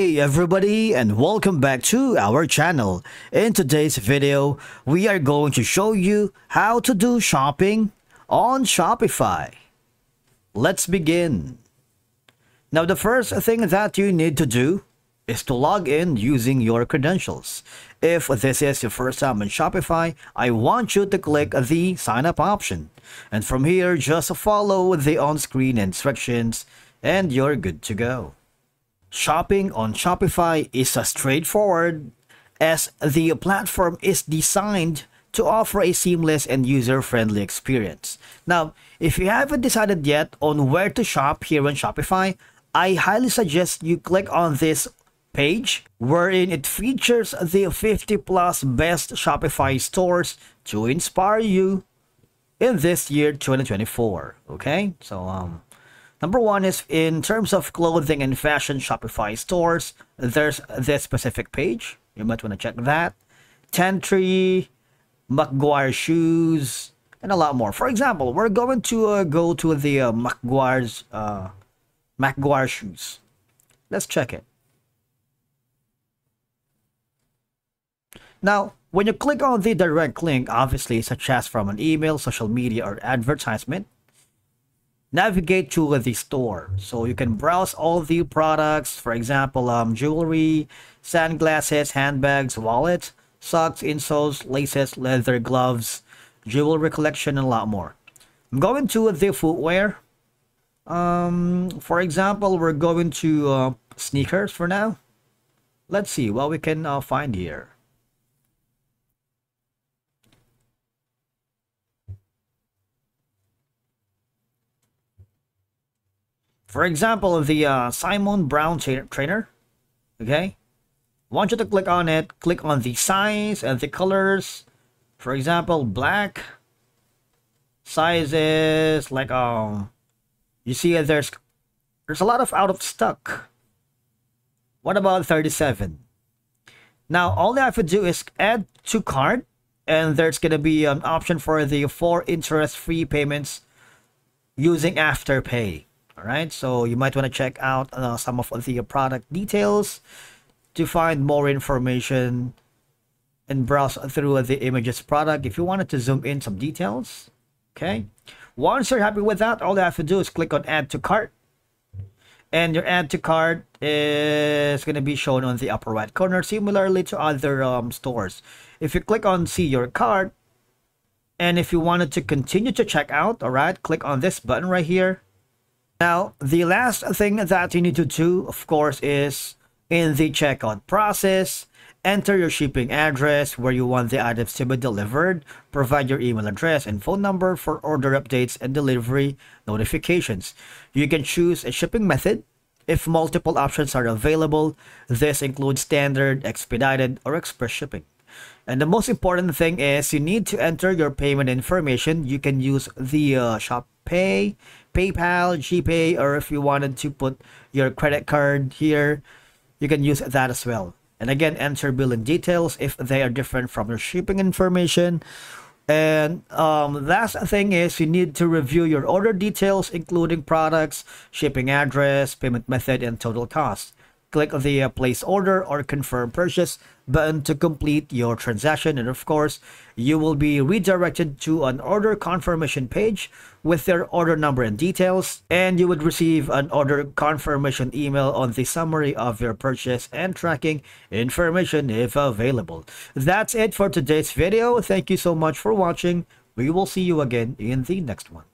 Hey everybody, and welcome back to our channel. In today's video, we are going to show you how to do shopping on Shopify. Let's begin. Now the first thing that you need to do is to log in using your credentials. If this is your first time on Shopify, I want you to click the sign up option. And from here, just follow the on-screen instructions and you're good to go. Shopping on Shopify is straightforward as the platform is designed to offer a seamless and user-friendly experience. Now, if you haven't decided yet on where to shop here on Shopify, I highly suggest you click on this page wherein it features the 50 plus best Shopify stores to inspire you in this year 2024. Okay, so number one is in terms of clothing and fashion Shopify stores. There's this specific page. You might want to check that. Tentry, McGuire shoes, and a lot more. For example, we're going to go to the McGuire shoes. Let's check it. Now, when you click on the direct link, obviously such as from an email, social media, or advertisement, navigate to the store so you can browse all the products. For example, jewelry, sunglasses, handbags, wallets, socks, insoles, laces, leather, gloves, jewelry collection, and a lot more. I'm going to the footwear. For example, we're going to sneakers for now. Let's see what we can find here. For example, the Simon Brown trainer, okay? I want you to click on it, click on the size and the colors. For example, black sizes, like you see there's a lot of out of stock. What about 37? Now all you have to do is add to cart, and there's gonna be an option for the 4 interest-free payments using Afterpay. Alright, so you might want to check out some of the product details to find more information and browse through the images product if you wanted to zoom in some details. Okay, once you're happy with that, all you have to do is click on add to cart, and your add to cart is going to be shown on the upper right corner, similarly to other stores. If you click on see your cart, and if you wanted to continue to check out, alright, click on this button right here. Now, the last thing that you need to do, of course, is in the checkout process, enter your shipping address where you want the items to be delivered, provide your email address and phone number for order updates and delivery notifications. You can choose a shipping method if multiple options are available. This includes standard, expedited, or express shipping. And the most important thing is you need to enter your payment information. You can use the ShopPay, PayPal, GPay, or if you wanted to put your credit card here, you can use that as well. And again, enter billing details if they are different from your shipping information. And last thing is you need to review your order details, including products, shipping address, payment method, and total cost. Click the place order or confirm purchase button to complete your transaction, and of course you will be redirected to an order confirmation page with their order number and details, and you would receive an order confirmation email on the summary of your purchase and tracking information if available. That's it for today's video. Thank you so much for watching. We will see you again in the next one.